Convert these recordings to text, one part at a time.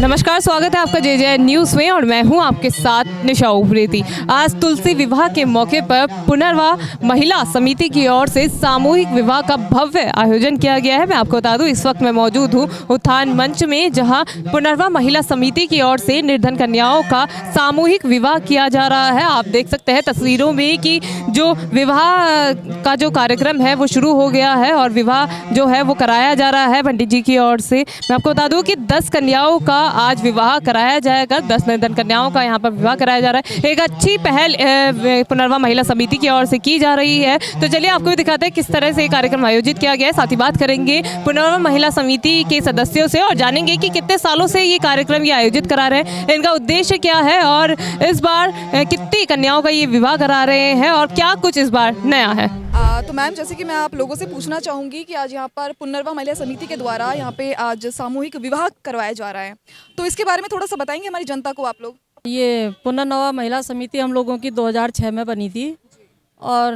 नमस्कार, स्वागत है आपका जे न्यूज़ में और मैं हूं आपके साथ निशा उप्रेती। आज तुलसी विवाह के मौके पर पुनर्विवाह महिला समिति की ओर से सामूहिक विवाह का भव्य आयोजन किया गया है। मैं आपको बता दूं, इस वक्त मैं मौजूद हूं उत्थान मंच में, जहां पुनर्विवाह महिला समिति की ओर से निर्धन कन्याओं का सामूहिक विवाह किया जा रहा है। आप देख सकते हैं तस्वीरों में कि जो विवाह का जो कार्यक्रम है वो शुरू हो गया है और विवाह जो है वो कराया जा रहा है पंडित जी की ओर से। मैं आपको बता दूं कि 10 कन्याओं का आज विवाह कराया जाएगा। 10 निर्धन कन्याओं का यहाँ पर विवाह कराया जा रहा है। एक अच्छी पहल पुनर्विवाह महिला समिति की ओर से की जा रही है। तो चलिए आपको भी दिखाते हैं किस तरह से ये कार्यक्रम आयोजित किया गया है। साथ ही बात करेंगे पुनर्विवाह महिला समिति के सदस्यों से और जानेंगे कि कितने सालों से ये कार्यक्रम ये आयोजित करा रहे हैं, इनका उद्देश्य क्या है और इस बार कितनी कन्याओं का ये विवाह करा रहे हैं और क्या कुछ इस बार नया है। तो मैम, जैसे कि मैं आप लोगों से पूछना चाहूँगी कि आज यहाँ पर पुनर्विवाह महिला समिति के द्वारा यहाँ पे आज सामूहिक विवाह करवाया जा रहा है, तो इसके बारे में थोड़ा सा बताएंगे हमारी जनता को आप लोग। ये पुनर्विवाह महिला समिति हम लोगों की 2006 में बनी थी और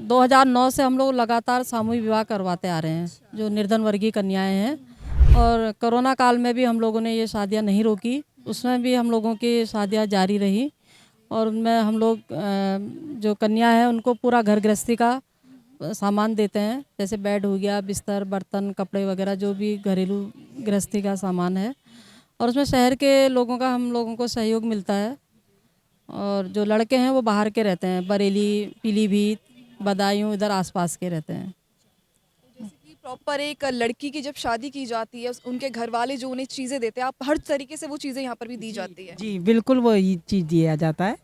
2009 से हम लोग लगातार सामूहिक विवाह करवाते आ रहे हैं जो निर्धन वर्गीय कन्याएं हैं। और कोरोना काल में भी हम लोगों ने ये शादियाँ नहीं रोकी, उसमें भी हम लोगों की शादियाँ जारी रही और उनमें हम लोग जो कन्या है उनको पूरा घर गृहस्थी का सामान देते हैं, जैसे बेड हो गया, बिस्तर, बर्तन, कपड़े वगैरह जो भी घरेलू गृहस्थी का सामान है। और उसमें शहर के लोगों का हम लोगों को सहयोग मिलता है। और जो लड़के हैं वो बाहर के रहते हैं, बरेली, पीलीभीत, बदायूं, इधर आसपास के रहते हैं। प्रॉपर एक लड़की की जब शादी की जाती है, उनके घर वाले जो उन्हें चीज़ें देते हैं, आप हर तरीके से वो चीज़ें यहाँ पर भी दी जाती है। जी बिल्कुल, वो ये चीज़ दिया जाता है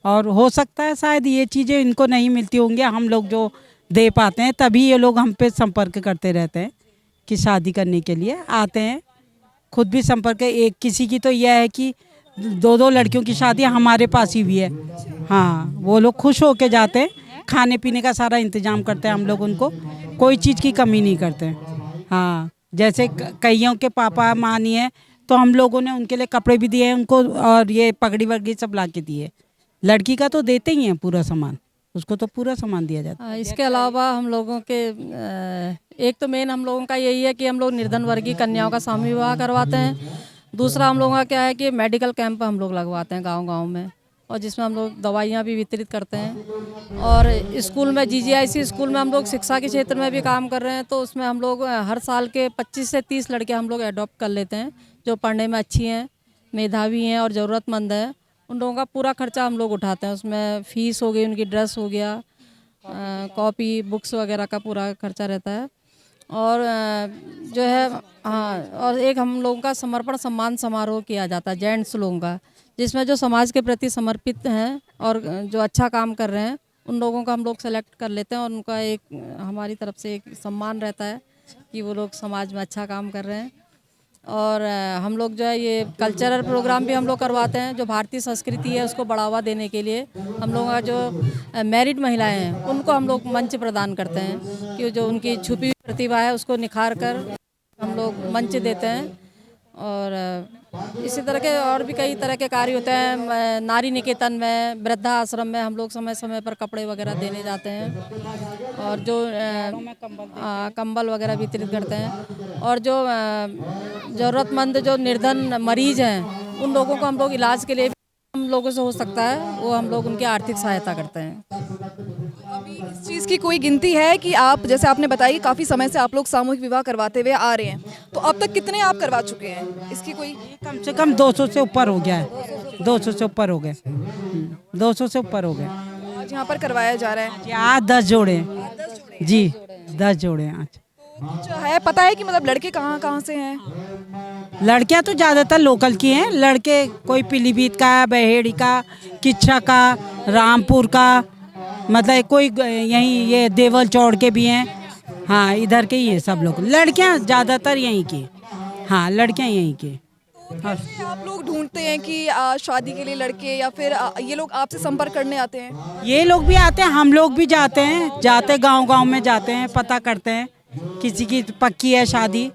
और हो सकता है शायद ये चीज़ें इनको नहीं मिलती होंगी, हम लोग जो दे पाते हैं, तभी ये लोग हम पे संपर्क करते रहते हैं कि शादी करने के लिए आते हैं। खुद भी संपर्क है, एक किसी की तो यह है कि 2-2 लड़कियों की शादी हमारे पास ही भी है। हाँ, वो लोग खुश होके जाते हैं, खाने पीने का सारा इंतजाम करते हैं हम लोग, उनको कोई चीज़ की कमी नहीं करते हैं। हाँ, जैसे कईयों के पापा माँ नहीं है तो हम लोगों ने उनके लिए कपड़े भी दिए हैं उनको और ये पगड़ी वगड़ी सब ला के दिए। लड़की का तो देते ही हैं पूरा सामान, उसको तो पूरा सामान दिया जाता है। इसके अलावा हम लोगों के एक तो मेन हम लोगों का यही है कि हम लोग निर्धन वर्गीय कन्याओं का सामूहिक विवाह करवाते हैं। दूसरा हम लोगों का क्या है कि मेडिकल कैंप हम लोग लगवाते हैं गांव-गांव में, और जिसमें हम लोग दवाइयाँ भी वितरित करते हैं। और स्कूल में GGIC स्कूल में हम लोग शिक्षा के क्षेत्र में भी काम कर रहे हैं, तो उसमें हम लोग हर साल के 25 से 30 लड़के हम लोग एडॉप्ट कर लेते हैं जो पढ़ने में अच्छी हैं, मेधावी हैं और ज़रूरतमंद हैं। उन लोगों का पूरा खर्चा हम लोग उठाते हैं। उसमें फ़ीस हो गई, उनकी ड्रेस हो गया, कॉपी, बुक्स वगैरह का पूरा खर्चा रहता है। और जो है, हाँ, और एक हम लोगों का समर्पण सम्मान समारोह किया जाता है जेंट्स लोगों का, जिसमें जो समाज के प्रति समर्पित हैं और जो अच्छा काम कर रहे हैं उन लोगों का हम लोग सेलेक्ट कर लेते हैं और उनका एक हमारी तरफ से एक सम्मान रहता है कि वो लोग समाज में अच्छा काम कर रहे हैं। और हम लोग जो है ये कल्चरल प्रोग्राम भी हम लोग करवाते हैं, जो भारतीय संस्कृति है उसको बढ़ावा देने के लिए हम लोग का जो मैरिड महिलाएं हैं उनको हम लोग मंच प्रदान करते हैं कि जो उनकी छुपी हुई प्रतिभा है उसको निखार कर हम लोग मंच देते हैं। और इसी तरह के और भी कई तरह के कार्य होते हैं। नारी निकेतन में, वृद्धा आश्रम में हम लोग समय समय पर कपड़े वगैरह देने जाते हैं और जो कंबल वगैरह वितरित करते हैं। और जो ज़रूरतमंद जो निर्धन मरीज हैं उन लोगों को हम लोग इलाज के लिए हम लोगों से हो सकता है वो हम लोग उनकी आर्थिक सहायता करते हैं। अभी इस चीज़ की कोई गिनती है कि आप, जैसे आपने बताया कि काफ़ी समय से आप लोग सामूहिक विवाह करवाते हुए आ रहे हैं, तो अब तक कितने आप करवा चुके हैं? इसकी कोई कम से कम 200 से ऊपर हो गया है। 200 से ऊपर हो गए। 200 से ऊपर हो गए। आज यहाँ पर करवाया जा रहा है। आज 10 जोड़े हैं जी, 10 जोड़े हैं आज। तो कुछ है पता है कि मतलब लड़के कहाँ कहाँ से हैं? लड़कियां तो ज़्यादातर लोकल की हैं, लड़के कोई पीलीभीत का, बहेड़ी का, किच्छा का, रामपुर का, मतलब कोई यहीं ये देवल चौड़ के भी हैं। हाँ, इधर के ही हैं सब लोग। लड़कियां ज़्यादातर यहीं की। हाँ, लड़कियां यहीं की। कैसे आप लोग ढूंढते हैं कि शादी के लिए लड़के, या फिर ये लोग आपसे संपर्क करने आते हैं? ये लोग भी आते हैं, हम लोग भी जाते हैं, जाते गांव-गांव में जाते हैं, पता करते हैं किसी की पक्की है शादी,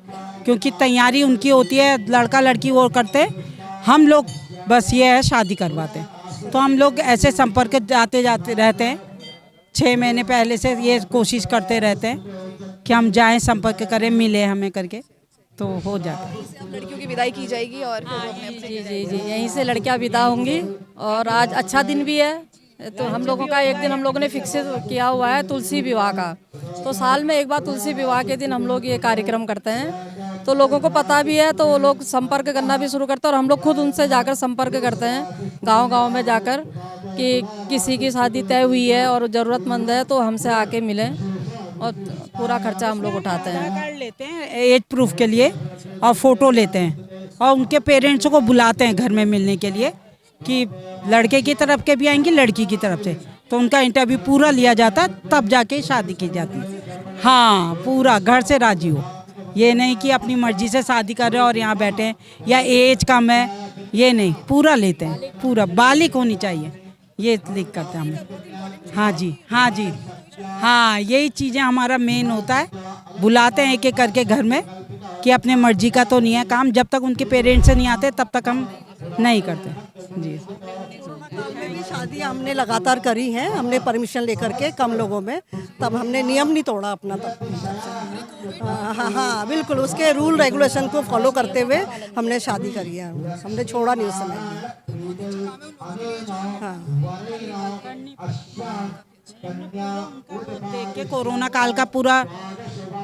क्योंकि तैयारी उनकी होती है, लड़का लड़की वो करते हैं, हम लोग बस ये है शादी करवाते हैं। तो हम लोग ऐसे संपर्क जाते रहते हैं। 6 महीने पहले से ये कोशिश करते रहते हैं कि हम जाएं, संपर्क करें, मिले हमें करके। तो हो जाता है। अब लड़कियों की विदाई की जाएगी और फिर वो अपने जी जी जी यहीं से लड़कियां विदा होंगी। और आज अच्छा दिन भी है, तो हम लोगों का एक दिन हम लोगों ने फिक्स किया हुआ है तुलसी विवाह का। तो साल में एक बार तुलसी विवाह के दिन हम लोग ये कार्यक्रम करते हैं। तो लोगों को पता भी है, तो वो लोग संपर्क करना भी शुरू करते हैं और हम लोग खुद उनसे जाकर संपर्क करते हैं गांव-गांव में जाकर कि किसी की शादी तय हुई है और ज़रूरतमंद है तो हमसे आके मिलें, और पूरा खर्चा हम लोग उठाते हैं। कार्ड लेते हैं एज प्रूफ के लिए और फोटो लेते हैं और उनके पेरेंट्स को बुलाते हैं घर में मिलने के लिए कि लड़के की तरफ के भी आएंगे, लड़की की तरफ से, तो उनका इंटरव्यू पूरा लिया जाता है, तब जाके शादी की जाती है। हाँ, पूरा घर से राजी हो, ये नहीं कि अपनी मर्जी से शादी कर रहे हो और यहाँ बैठे हैं या एज कम है, ये नहीं, पूरा लेते हैं, पूरा बालिक होनी चाहिए, ये लिख करते हैं हम। हाँ जी, हाँ जी, हाँ, यही चीज़ें हमारा मेन होता है। बुलाते हैं एक एक करके घर में कि अपने मर्जी का तो नहीं है काम, जब तक उनके पेरेंट्स से नहीं आते तब तक हम नहीं करते जी। मेरी शादी हमने लगातार करी है, हमने परमिशन लेकर के कम लोगों में, तब हमने नियम नहीं तोड़ा अपना तब। हाँ हाँ बिल्कुल, उसके रूल रेगुलेशन को फॉलो करते हुए हमने शादी करी है, हमने छोड़ा नहीं उस समय। हाँ देख के कोरोना काल का पूरा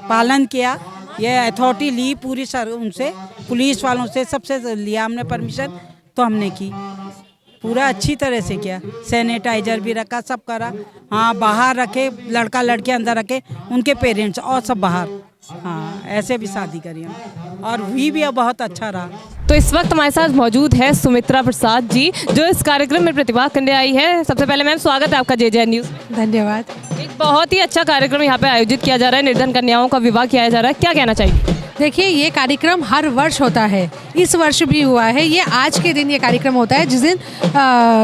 पालन किया, ये अथॉरिटी ली पूरी सर उनसे, पुलिस वालों से, सबसे लिया हमने परमिशन, तो हमने की पूरा अच्छी तरह से किया। सैनिटाइजर भी रखा, सब करा। हाँ, बाहर रखे, लड़का लड़के अंदर रखे, उनके पेरेंट्स और सब बाहर। हाँ, ऐसे भी शादी करी हम और हुई भी बहुत अच्छा रहा। तो इस वक्त हमारे साथ मौजूद है सुमित्रा प्रसाद जी, जो इस कार्यक्रम में प्रतिभाग करने आई है। सबसे पहले मैम स्वागत है आपका JJ न्यूज़। धन्यवाद। एक बहुत ही अच्छा कार्यक्रम यहाँ पे आयोजित किया जा रहा है, निर्धन कन्याओं का विवाह किया जा रहा है, क्या कहना चाहिए? देखिए, ये कार्यक्रम हर वर्ष होता है, इस वर्ष भी हुआ है। ये आज के दिन ये कार्यक्रम होता है जिस दिन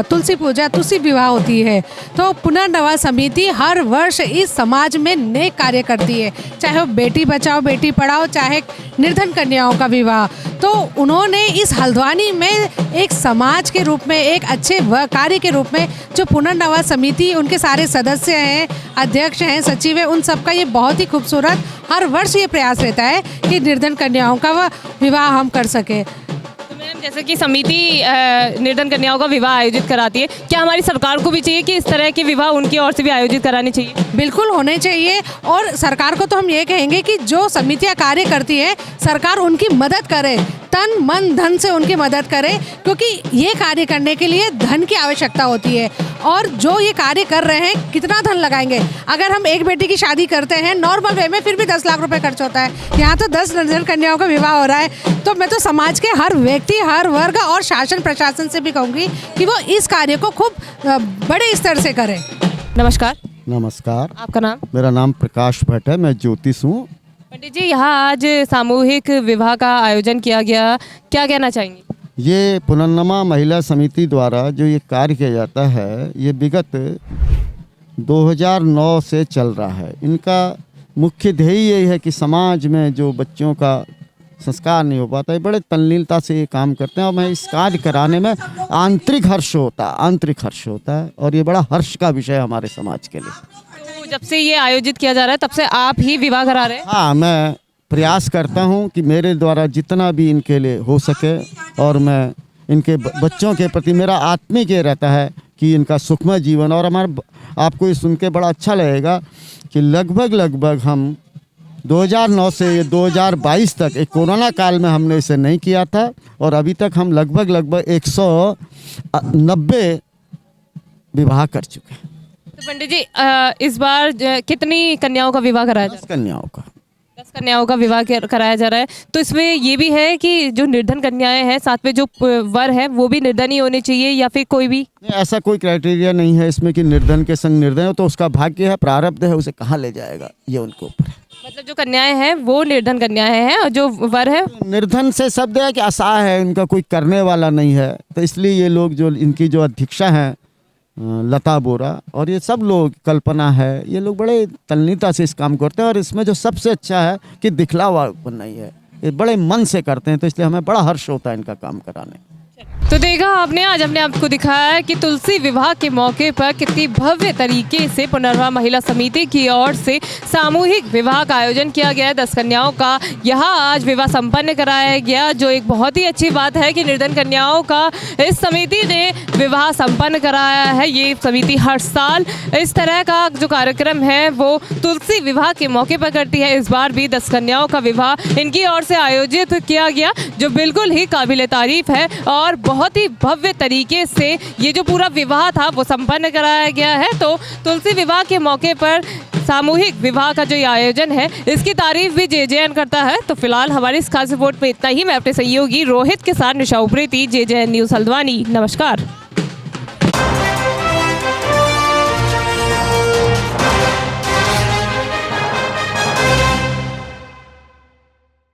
तुलसी पूजा, तुलसी विवाह होती है। तो पुनर्नवा समिति हर वर्ष इस समाज में नेक कार्य करती है, चाहे वो बेटी बचाओ बेटी पढ़ाओ, चाहे निर्धन कन्याओं का विवाह। तो उन्होंने इस हल्द्वानी में एक समाज के रूप में, एक अच्छे कार्य के रूप में, जो पुनर्नवा समिति, उनके सारे सदस्य हैं, अध्यक्ष हैं, सचिव हैं, उन सबका ये बहुत ही खूबसूरत हर वर्ष ये प्रयास रहता है कि निर्धन कन्याओं का विवाह हम कर सके। तो मैम, जैसे कि समिति निर्धन कन्याओं का विवाह आयोजित कराती है, क्या हमारी सरकार को भी चाहिए कि इस तरह के विवाह उनकी ओर से भी आयोजित कराने चाहिए? बिल्कुल होने चाहिए, और सरकार को तो हम ये कहेंगे कि जो समितियां कार्य करती है, सरकार उनकी मदद करे, तन मन धन से उनकी मदद करे, क्योंकि ये कार्य करने के लिए धन की आवश्यकता होती है। और जो ये कार्य कर रहे हैं, कितना धन लगाएंगे? अगर हम एक बेटी की शादी करते हैं नॉर्मल वे में, फिर भी 10 लाख रुपए खर्च होता है। यहाँ तो 10 निर्धन कन्याओं का विवाह हो रहा है। तो मैं तो समाज के हर व्यक्ति, हर वर्ग और शासन प्रशासन से भी कहूँगी कि वो इस कार्य को खूब बड़े स्तर से करें। नमस्कार। नमस्कार, आपका नाम? मेरा नाम प्रकाश भट्ट है, मैं ज्योतिष हूँ। पंडित जी, यहाँ आज सामूहिक विवाह का आयोजन किया गया, क्या कहना चाहेंगे? ये पुनर्नवा महिला समिति द्वारा जो ये कार्य किया जाता है, ये विगत 2009 से चल रहा है। इनका मुख्य ध्येय यही है कि समाज में जो बच्चों का संस्कार नहीं हो पाता है, बड़े तल्लीनता से ये काम करते हैं और मैं इस कार्य कराने में आंतरिक हर्ष होता है और ये बड़ा हर्ष का विषय है हमारे समाज के लिए। तो जब से ये आयोजित किया जा रहा है, तब से आप ही विवाह करा रहे हैं? हाँ, मैं प्रयास करता हूँ कि मेरे द्वारा जितना भी इनके लिए हो सके, और मैं इनके बच्चों के प्रति मेरा आत्मिक ये रहता है कि इनका सुखमय जीवन। और आपको ये सुन के बड़ा अच्छा लगेगा कि लगभग हम 2009 से ये 2022 तक, एक कोरोना काल में हमने इसे नहीं किया था, और अभी तक हम लगभग 190 विवाह कर चुके हैं। तो पंडित जी, इस बार कितनी कन्याओं का विवाह कराया जा रहा है? 10 कन्याओं का। 10 कन्याओं का विवाह कराया जा रहा है। तो इसमें ये भी है कि जो निर्धन कन्याएं हैं, साथ में जो वर है, वो भी निर्धन ही होने चाहिए या फिर कोई भी? नहीं, ऐसा कोई क्राइटेरिया नहीं है इसमें कि निर्धन के संग निर्धन हो, तो उसका भाग्य है, प्रारब्ध है, उसे कहाँ ले जाएगा ये उनके ऊपर है। मतलब जो कन्याएं हैं वो निर्धन कन्याएं हैं, और जो वर है, निर्धन से शब्द है कि असहाय है, इनका कोई करने वाला नहीं है। तो इसलिए ये लोग, जो इनकी जो अध्यक्षा हैं लता बोरा, और ये सब लोग, कल्पना है, ये लोग बड़े तल्लीनता से इस काम करते हैं। और इसमें जो सबसे अच्छा है कि दिखलावा नहीं है, ये बड़े मन से करते हैं, तो इसलिए हमें बड़ा हर्ष होता है इनका काम कराने। तो देखा आपने, आज हमने आपको दिखाया है कि तुलसी विवाह के मौके पर कितनी भव्य तरीके से पुनर्वा महिला समिति की ओर से सामूहिक विवाह का आयोजन किया गया है। 10 कन्याओं का यहाँ आज विवाह संपन्न कराया गया, जो एक बहुत ही अच्छी बात है कि निर्धन कन्याओं का इस समिति ने विवाह संपन्न कराया है। ये समिति हर साल इस तरह का जो कार्यक्रम है वो तुलसी विवाह के मौके पर करती है। इस बार भी 10 कन्याओं का विवाह इनकी ओर से आयोजित किया गया, जो बिल्कुल ही काबिल तारीफ है और बहुत ही भव्य तरीके से ये जो पूरा विवाह था वो संपन्न कराया गया है। तो तुलसी विवाह के मौके पर सामूहिक विवाह का जो ये आयोजन है इसकी तारीफ भी JJN करता है। तो फिलहाल हमारी इस खास रिपोर्ट में इतना ही। मैं अपने सहयोगी रोहित के साथ निशा उप्रेती, JJN न्यूज़ हल्द्वानी। नमस्कार।